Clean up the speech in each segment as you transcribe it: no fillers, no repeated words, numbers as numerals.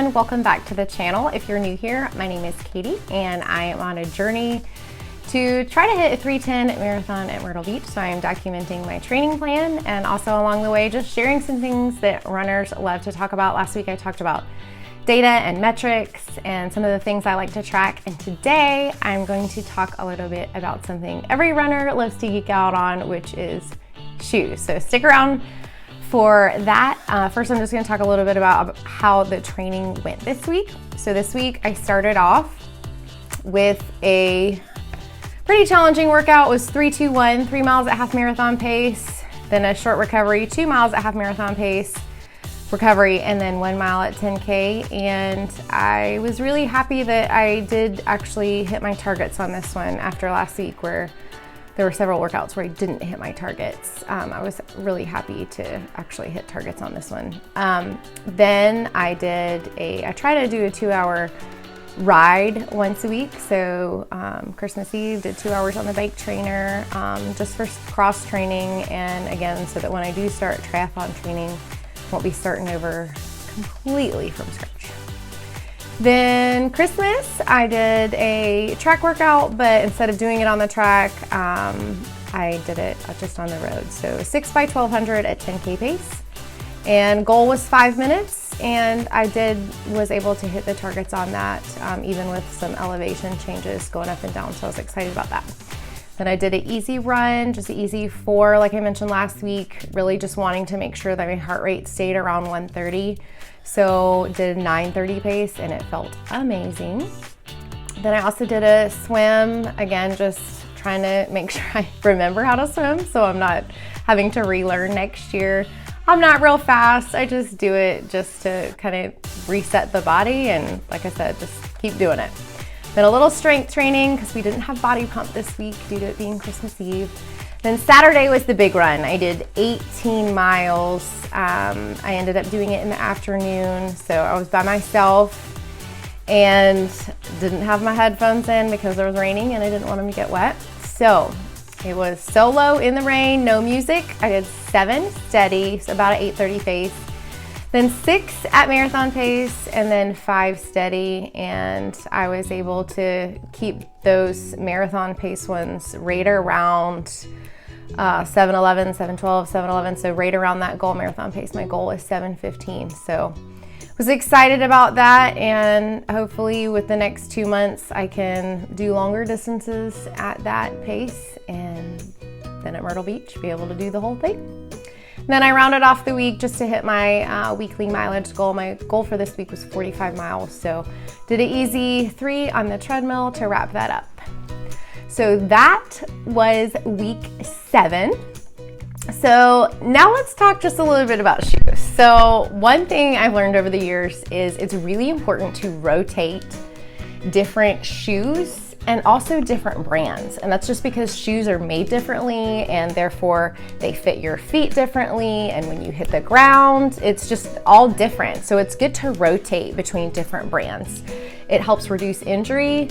everyone, welcome back to the channel. If you're new here, my name is Katie and I am on a journey to try to hit a 3:10 marathon at Myrtle Beach. So I am documenting my training plan and also along the way just sharing some things that runners love to talk about. Last week I talked about data and metrics and some of the things I like to track, and today I'm going to talk a little bit about something every runner loves to geek out on, which is shoes. So stick around for that. First, I'm just going to talk a little bit about how the training went this week. So this week I started off with a pretty challenging workout. It was 3-2-1, 3 miles at half marathon pace, then a short recovery, 2 miles at half marathon pace, recovery, and then 1 mile at 10K. And I was really happy that I did actually hit my targets on this one after last week where there were several workouts where I didn't hit my targets. I was really happy to actually hit targets on this one. Then I try to do a 2-hour ride once a week. So Christmas Eve, did 2 hours on the bike trainer, just for cross training. And again, so that when I do start triathlon training, I won't be starting over completely from scratch. Then Christmas, I did a track workout, but instead of doing it on the track, I did it just on the road. So 6 by 1200 at 10K pace, and goal was 5 minutes, and I was able to hit the targets on that, even with some elevation changes going up and down. So I was excited about that. Then I did an easy run, just an easy 4, like I mentioned last week, really just wanting to make sure that my heart rate stayed around 130. So did a 9:30 pace and it felt amazing. Then I also did a swim, again, just trying to make sure I remember how to swim so I'm not having to relearn next year. I'm not real fast, I just do it just to kind of reset the body, and like I said, just keep doing it. Then a little strength training because we didn't have body pump this week due to it being Christmas Eve. Then Saturday was the big run. I did 18 miles. I ended up doing it in the afternoon. So I was by myself and didn't have my headphones in because it was raining and I didn't want them to get wet. So it was solo in the rain, no music. I did 7 steady, so about an 8:30 pace. Then 6 at marathon pace, and then 5 steady, and I was able to keep those marathon pace ones right around 7:11, 7:12, 7:11, so right around that goal marathon pace. My goal is 7:15, so was excited about that, and hopefully with the next 2 months I can do longer distances at that pace, and then at Myrtle Beach be able to do the whole thing. Then I rounded off the week just to hit my weekly mileage goal. My goal for this week was 45 miles, so did an easy 3 on the treadmill to wrap that up. So that was week 7. So now let's talk just a little bit about shoes. So one thing I've learned over the years is it's really important to rotate different shoes and also different brands. And that's just because shoes are made differently and therefore they fit your feet differently. And when you hit the ground, it's just all different. So it's good to rotate between different brands. It helps reduce injury,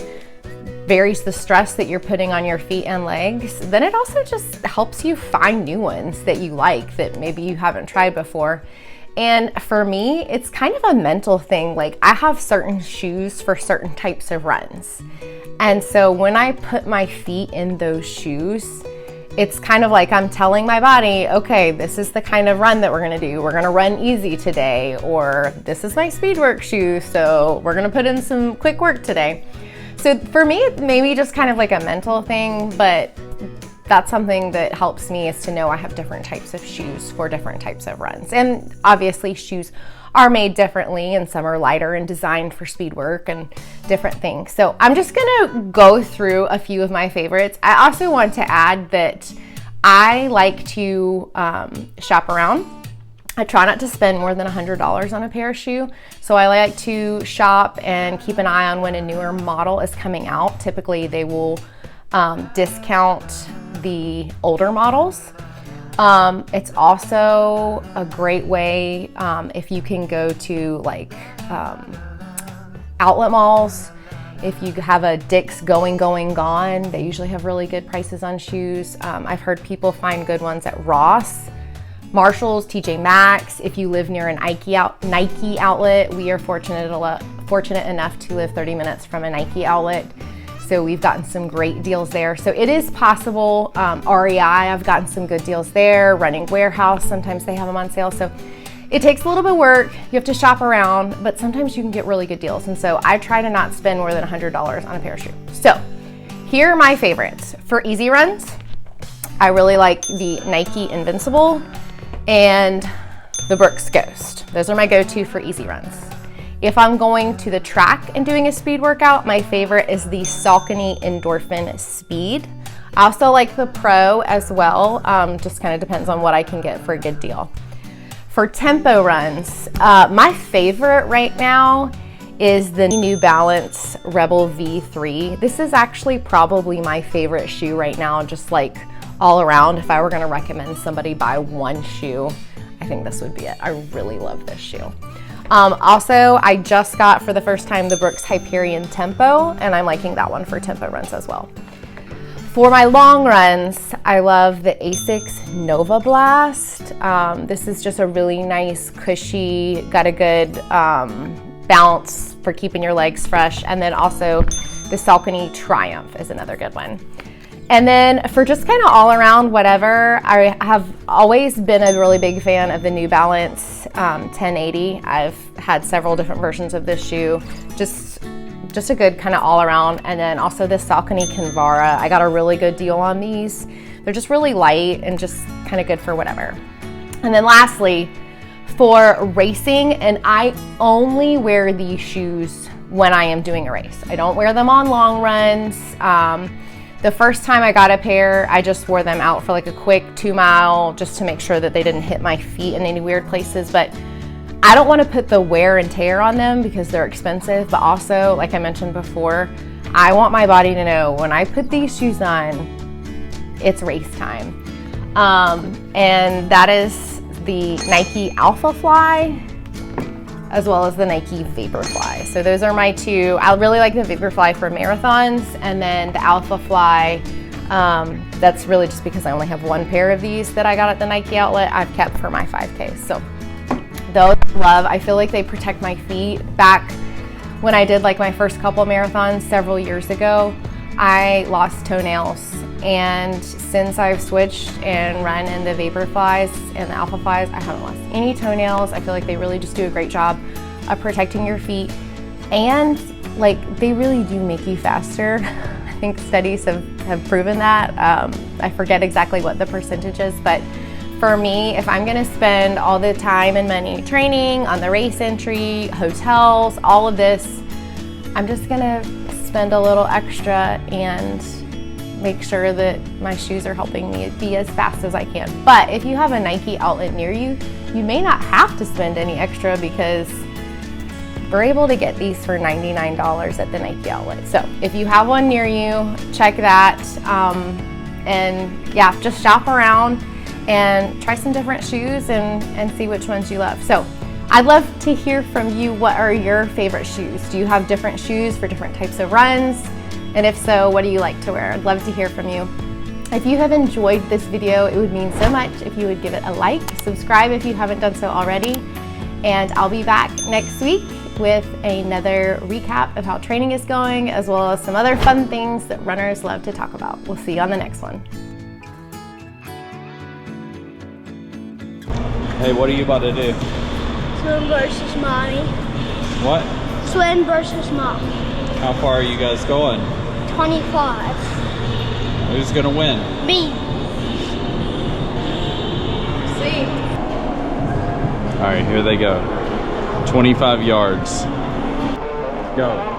varies the stress that you're putting on your feet and legs. Then it also just helps you find new ones that you like that maybe you haven't tried before. And for me, it's kind of a mental thing. Like I have certain shoes for certain types of runs. And so when I put my feet in those shoes, it's kind of like I'm telling my body, okay, this is the kind of run that we're gonna do. We're gonna run easy today, or this is my speed work shoe, so we're gonna put in some quick work today. So for me, it may be just kind of like a mental thing, but that's something that helps me, is to know I have different types of shoes for different types of runs. And obviously shoes are made differently, and some are lighter and designed for speed work and different things. So I'm just gonna go through a few of my favorites. I also want to add that I like to shop around. I try not to spend more than $100 on a pair of shoe. So I like to shop and keep an eye on when a newer model is coming out. Typically they will discount the older models. It's also a great way if you can go to like outlet malls. If you have a Dick's Going, Gone, they usually have really good prices on shoes. I've heard people find good ones at Ross. Marshall's, TJ Maxx. If you live near an Nike outlet, we are fortunate enough to live 30 minutes from a Nike outlet. So we've gotten some great deals there. So it is possible. REI, I've gotten some good deals there. Running Warehouse, sometimes they have them on sale. So it takes a little bit of work. You have to shop around, but sometimes you can get really good deals. And so I try to not spend more than $100 on a pair of shoes. So here are my favorites. For easy runs, I really like the Nike Invincible and the Brooks Ghost. Those are my go-to for easy runs. If I'm going to the track and doing a speed workout, my favorite is the Saucony Endorphin Speed. I also like the Pro as well, just kind of depends on what I can get for a good deal. For tempo runs, my favorite right now is the New Balance Rebel V3. This is actually probably my favorite shoe right now, just like all around. If I were gonna recommend somebody buy one shoe, I think this would be it. I really love this shoe. Also, I just got for the first time the Brooks Hyperion Tempo, and I'm liking that one for tempo runs as well. For my long runs, I love the Asics Nova Blast. This is just a really nice, cushy, got a good bounce for keeping your legs fresh. And then also the Saucony Triumph is another good one. And then for just kind of all around whatever, I have always been a really big fan of the New Balance 1080. I've had several different versions of this shoe, just a good kind of all around. And then also the Saucony Kinvara. I got a really good deal on these. They're just really light and just kind of good for whatever. And then lastly, for racing, and I only wear these shoes when I am doing a race. I don't wear them on long runs. The first time I got a pair, I just wore them out for like a quick 2 mile just to make sure that they didn't hit my feet in any weird places. But I don't want to put the wear and tear on them because they're expensive. But also, like I mentioned before, I want my body to know when I put these shoes on, it's race time. And that is the Nike Alpha Fly as well as the Nike Vaporfly. So those are my two. I really like the Vaporfly for marathons, and then the Alpha Fly, that's really just because I only have one pair of these that I got at the Nike outlet, I've kept for my 5K. So those I love. I feel like they protect my feet. Back when I did like my first couple marathons several years ago, I lost toenails. And since I've switched and run in the Vaporflies and the Alpha Flies, I haven't lost any toenails. I feel like they really just do a great job of protecting your feet. And like, they really do make you faster. I think studies have proven that. I forget exactly what the percentage is, but for me, if I'm gonna spend all the time and money training on the race entry, hotels, all of this, I'm just gonna spend a little extra and make sure that my shoes are helping me be as fast as I can. But if you have a Nike outlet near you, you may not have to spend any extra because we're able to get these for $99 at the Nike outlet. So if you have one near you, check that. And yeah, just shop around and try some different shoes and see which ones you love. So I'd love to hear from you. What are your favorite shoes? Do you have different shoes for different types of runs? And if so, what do you like to wear? I'd love to hear from you. If you have enjoyed this video, it would mean so much if you would give it a like, subscribe if you haven't done so already, and I'll be back next week with another recap of how training is going, as well as some other fun things that runners love to talk about. We'll see you on the next one. Hey, what are you about to do? Swim versus mommy. What? Swim versus mom. How far are you guys going? 25. Who's gonna win? Me. See. All right, here they go. 25 yards. Go.